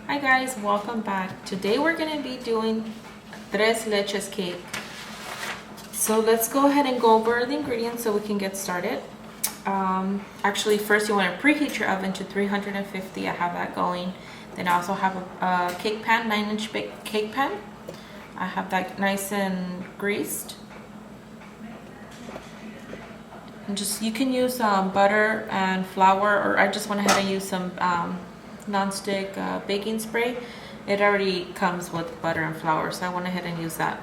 Hi guys, welcome back. Today we're going to be doing tres leches cake. So let's go ahead and go over the ingredients so we can get started. Actually, first you want to preheat your oven to 350. I have that going. Then I also have a cake pan, 9-inch cake pan. I have that nice and greased. And just you can use butter and flour, or I just went ahead and used some non-stick baking spray. It already comes with butter and flour, so I went ahead and used that.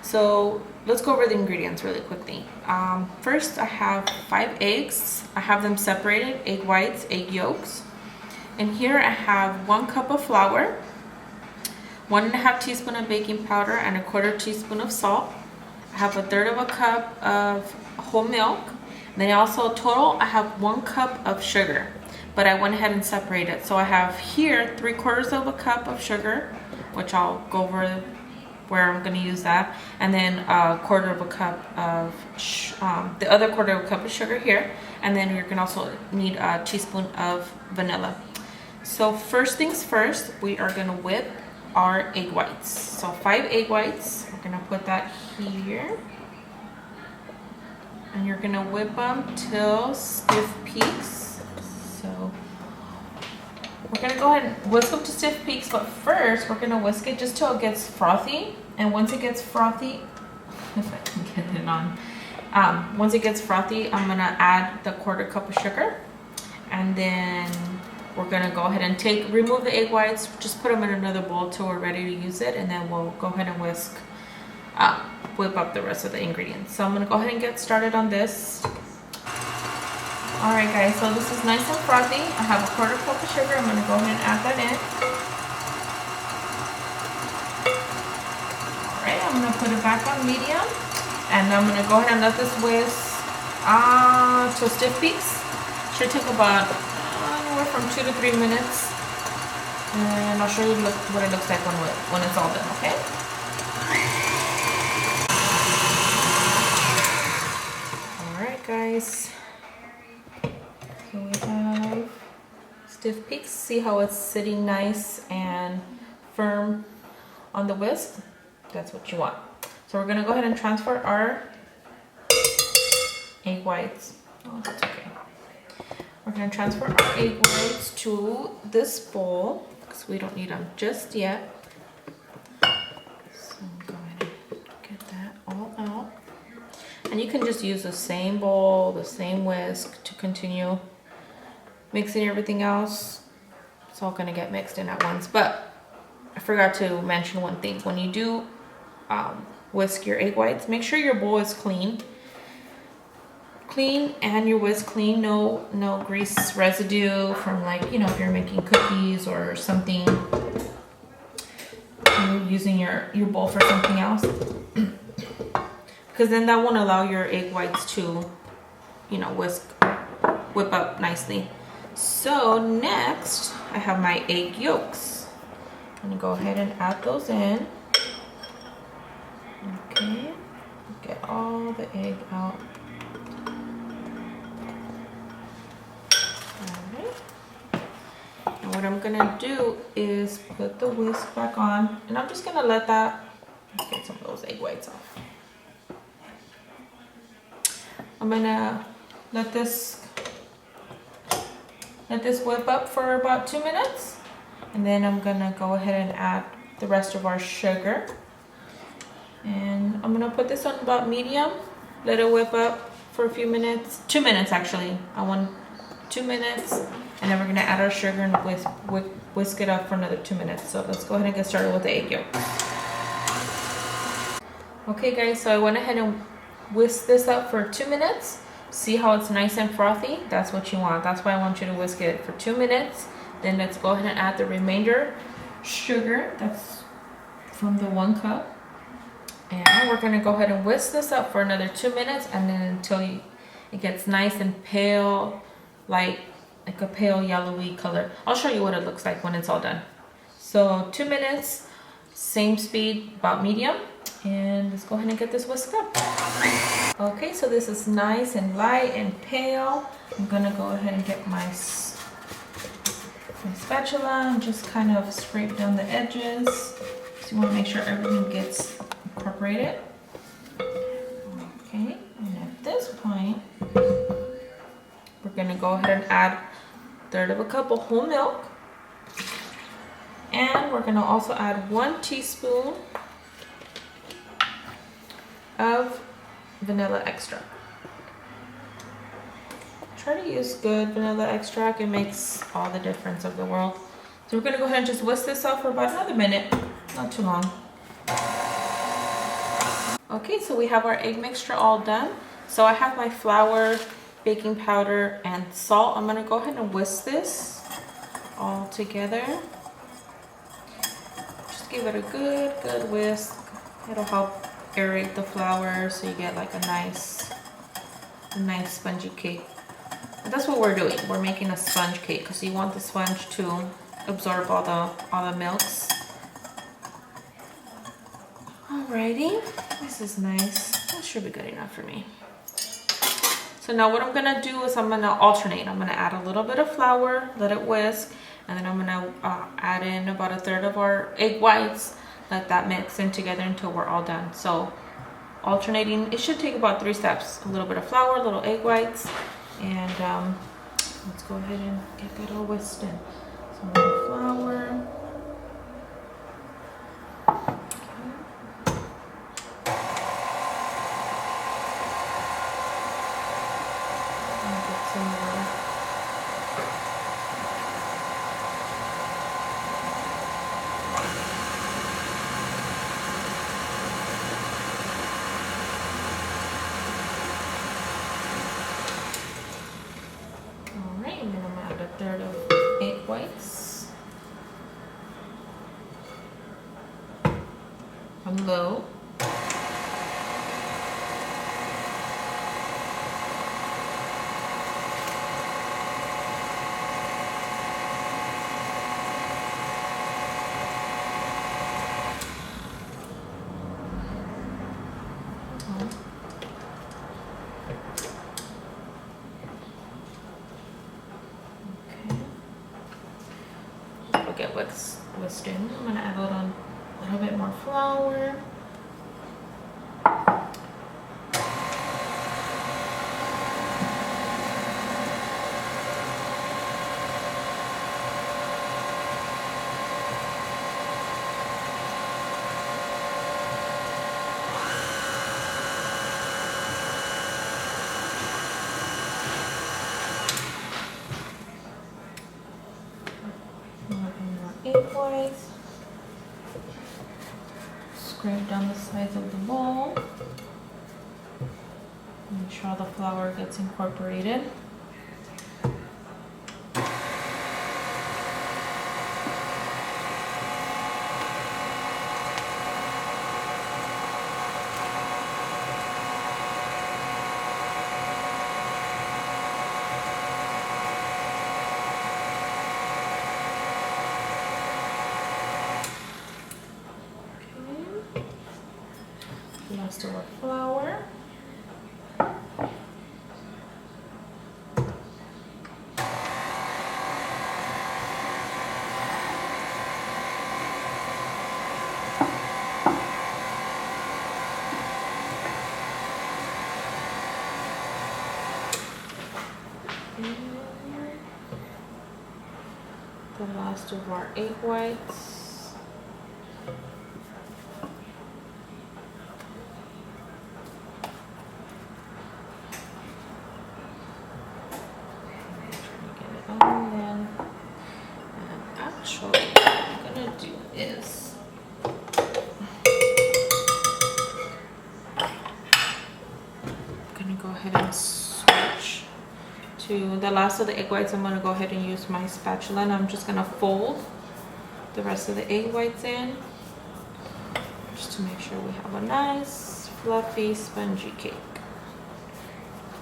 So let's go over the ingredients really quickly. First, I have 5 eggs. I have them separated, egg whites, egg yolks. And here I have 1 cup of flour, 1.5 teaspoon of baking powder, and 1/4 teaspoon of salt. I have 1/3 cup of whole milk. And then also total, I have 1 cup of sugar, but I went ahead and separated. So I have here 3/4 cup of sugar, which I'll go over where I'm going to use that, and then 1/4 cup of the other 1/4 cup of sugar here, and then you're going to also need a teaspoon of vanilla. So first things first, we are going to whip our egg whites. So 5 egg whites, we're going to put that here, and you're going to whip them till stiff peaks. So we're going to go ahead and whisk them to stiff peaks, but first we're going to whisk it just till it gets frothy. And once it gets frothy, if I can get it on, once it gets frothy, I'm going to add the 1/4 cup of sugar. And then we're going to go ahead and remove the egg whites, just put them in another bowl till we're ready to use it. And then we'll go ahead and whip up the rest of the ingredients. So I'm going to go ahead and get started on this. Alright guys, so this is nice and frothy. I have 1/4 cup of sugar. I'm going to go ahead and add that in. Alright, I'm going to put it back on medium. And I'm going to go ahead and let this whisk to stiff peaks. Should take about anywhere from 2 to 3 minutes. And I'll show you what it looks like when it's all done, okay? Alright guys. So we have stiff peaks. See how it's sitting nice and firm on the whisk? That's what you want. So we're going to go ahead and transfer our egg whites. Oh, that's okay. We're going to transfer our egg whites to this bowl because we don't need them just yet. So go ahead and get that all out. And you can just use the same bowl, the same whisk to continue mixing everything else. It's all going to get mixed in at once. But I forgot to mention one thing. When you do whisk your egg whites, make sure your bowl is clean. Clean and your whisk clean. No grease residue from, like, you know, if you're making cookies or something, you're using your bowl for something else. Because then that won't allow your egg whites to, you know, whip up nicely. So next, I have my egg yolks. I'm going to go ahead and add those in. Okay, get all the egg out. Alright. And what I'm going to do is put the whisk back on. And I'm just going to let that get some of those egg whites off. I'm going to let this whip up for about 2 minutes, and then I'm gonna go ahead and add the rest of our sugar, and I'm gonna put this on about medium, let it whip up for a few minutes, 2 minutes actually. I want 2 minutes, and then we're gonna add our sugar and whisk it up for another 2 minutes. So let's go ahead and get started with the egg yolk. Okay guys, so I went ahead and whisked this up for 2 minutes. See how it's nice and frothy? That's what you want. That's why I want you to whisk it for 2 minutes. Then let's go ahead and add the remainder sugar. That's from the 1 cup. And we're going to go ahead and whisk this up for another 2 minutes, and then until it gets nice and pale, like a pale yellowy color. I'll show you what it looks like when it's all done. So 2 minutes, same speed, about medium. And let's go ahead and get this whisked up. Okay, so this is nice and light and pale. I'm gonna go ahead and get my my spatula and just kind of scrape down the edges. So you want to make sure everything gets incorporated. Okay, and at this point, we're gonna go ahead and add 1/3 of a cup of whole milk. And we're gonna also add 1 teaspoon of vanilla extract. Try to use good vanilla extract. It makes all the difference of the world. So we're gonna go ahead and just whisk this up for about another minute, not too long. Okay, so we have our egg mixture all done. So I have my flour, baking powder, and salt. I'm gonna go ahead and whisk this all together. Just give it a good whisk. It'll help aerate the flour so you get like a nice spongy cake. And that's what we're doing. We're making a sponge cake because you want the sponge to absorb all the milks. Alrighty, this is nice. That should be good enough for me. So now what I'm gonna do is I'm gonna alternate. I'm gonna add a little bit of flour, let it whisk, and then I'm gonna add in about 1/3 of our egg whites. Let that mix in together until we're all done. So alternating, it should take about 3 steps. A little bit of flour, a little egg whites, and let's go ahead and get that all whisked in. So a little flour. Alright, and then I'm gonna add 1/3 of egg whites. On low. Get whisked in. I'm gonna add a little bit more flour. Egg whites. Scrape down the sides of the bowl. Make sure all the flour gets incorporated. Rest of our flour. The last of our egg whites. Actually, what I'm gonna do is I'm gonna go ahead and switch to the last of the egg whites. I'm gonna go ahead and use my spatula, and I'm just gonna fold the rest of the egg whites in, just to make sure we have a nice, fluffy, spongy cake.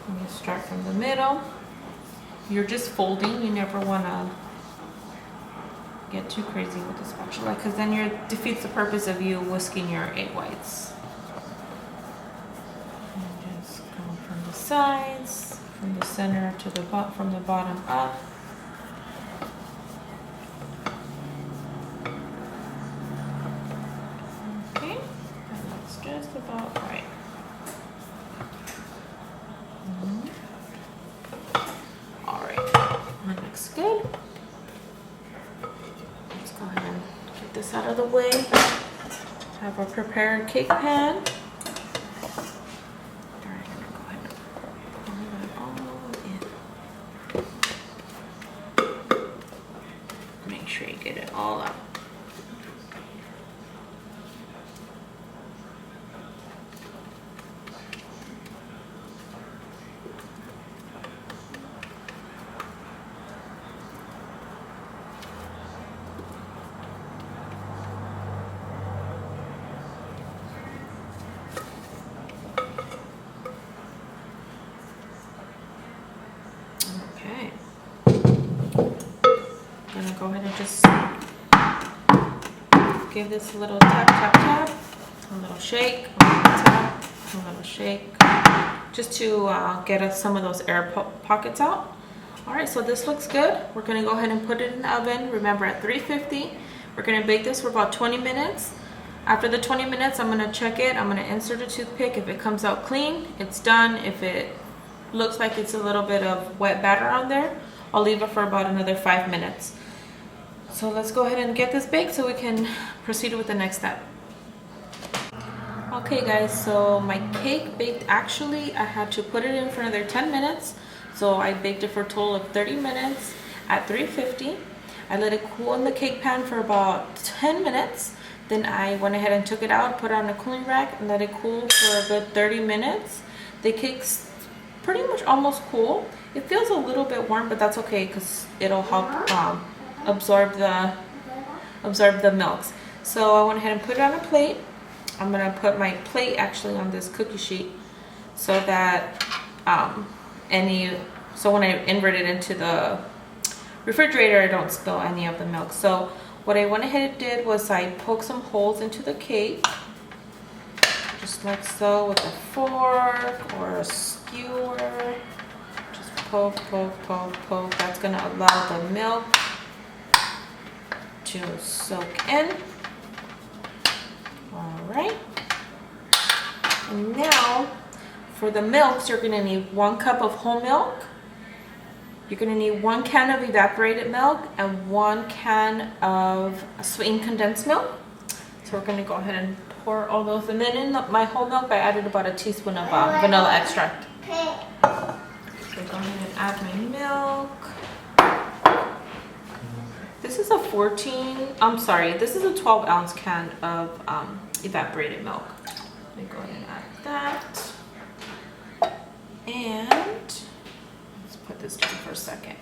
I'm gonna start from the middle. You're just folding. You never wanna get too crazy with the spatula, because then it defeats the purpose of you whisking your egg whites. And just go from the sides, from the center to the from the bottom up. That looks good. Let's go ahead and get this out of the way. Have our prepared cake pan. Alright, I'm gonna go ahead and pour that all in. Make sure you get it all out. Okay. I'm gonna go ahead and just give this a little tap, tap, tap, a little shake, a little tap, a little shake, just to get us some of those air pockets out. All right, so this looks good. We're gonna go ahead and put it in the oven. Remember, at 350. We're gonna bake this for about 20 minutes. After the 20 minutes, I'm gonna check it. I'm gonna insert a toothpick. If it comes out clean, it's done. If it looks like it's a little bit of wet batter on there, I'll leave it for about another 5 minutes. So let's go ahead and get this baked so we can proceed with the next step. Okay guys, so my cake baked, actually I had to put it in for another 10 minutes. So I baked it for a total of 30 minutes at 350. I let it cool in the cake pan for about 10 minutes. Then I went ahead and took it out, put it on a cooling rack, and let it cool for a good 30 minutes. The cake's pretty much almost cool. It feels a little bit warm, but that's okay because it'll help absorb the milks. So I went ahead and put it on a plate. I'm gonna put my plate actually on this cookie sheet so that so when I invert it into the refrigerator, I don't spill any of the milk. So what I went ahead and did was I poked some holes into the cake, just like so, with a fork or a skewer. Just poke, poke, poke, poke. That's gonna allow the milk to soak in. All right. And now for the milks, you're gonna need 1 cup of whole milk. You're gonna need 1 can of evaporated milk and 1 can of sweetened condensed milk. So we're gonna go ahead and pour all those. And then in my whole milk, I added about a teaspoon of vanilla extract. So go ahead and add my milk. This is a 12-ounce can of evaporated milk. Let me go ahead and add that. And let's put this down for a second.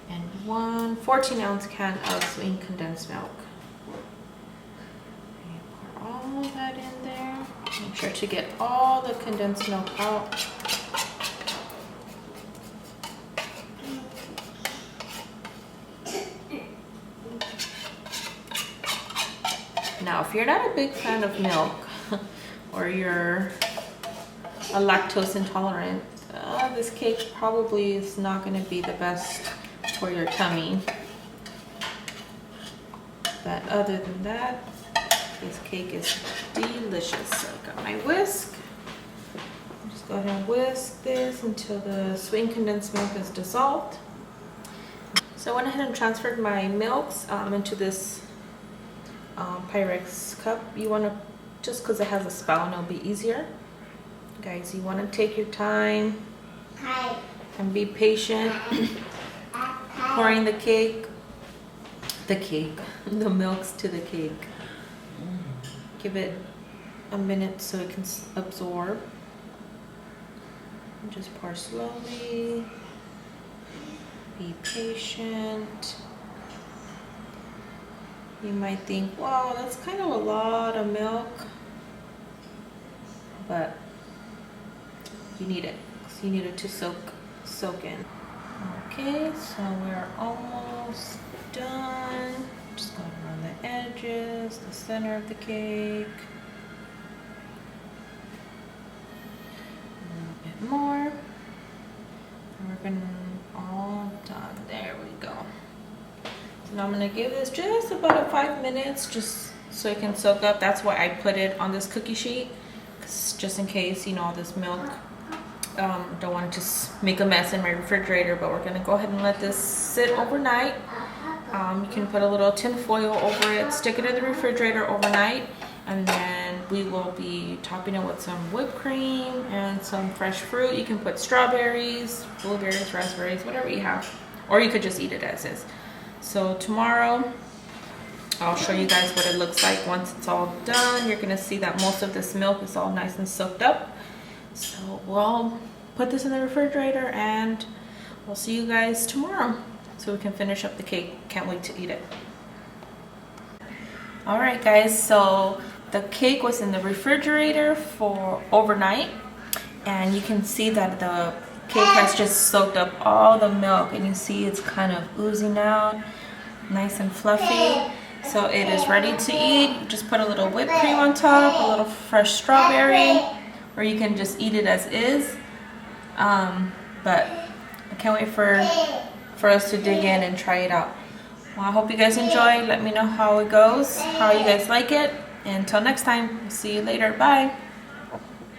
And 1 14-ounce can of sweetened condensed milk. And pour all of that in there. Make sure to get all the condensed milk out. Now, if you're not a big fan of milk or you're a lactose intolerant, this cake probably is not going to be the best for your tummy. But other than that, this cake is delicious. So I got my whisk. I'll just go ahead and whisk this until the sweetened condensed milk is dissolved. So I went ahead and transferred my milks into this Pyrex cup. You want to, just because it has a spout and it'll be easier. Guys, you want to take your time and be patient pouring the milks to the cake. Give it a minute so it can absorb. And just pour slowly. Be patient. You might think, wow, that's kind of a lot of milk, but you need it. You need it to soak in. Okay, so we're almost done. Just going around the edges, the center of the cake. A little bit more. And we're gonna all done. There we go. So now I'm gonna give this just about 5 minutes, just so it can soak up. That's why I put it on this cookie sheet, just in case, you know, all this milk Don't want to just make a mess in my refrigerator, but we're gonna go ahead and let this sit overnight. You can put a little tin foil over it, stick it in the refrigerator overnight, and then we will be topping it with some whipped cream and some fresh fruit. You can put strawberries, blueberries, raspberries, whatever you have, or you could just eat it as is. So tomorrow I'll show you guys what it looks like once it's all done. You're gonna see that most of this milk is all nice and soaked up. So we'll put this in the refrigerator and we'll see you guys tomorrow so we can finish up the cake. Can't wait to eat it. All right guys, so the cake was in the refrigerator for overnight, and you can see that the cake has just soaked up all the milk, and you see it's kind of oozing out, nice and fluffy. So it is ready to eat. Just put a little whipped cream on top, a little fresh strawberry, or you can just eat it as is. But I can't wait for us to dig in and try it out. Well, I hope you guys enjoy. Let me know how it goes, how you guys like it. Until next time, see you later. Bye.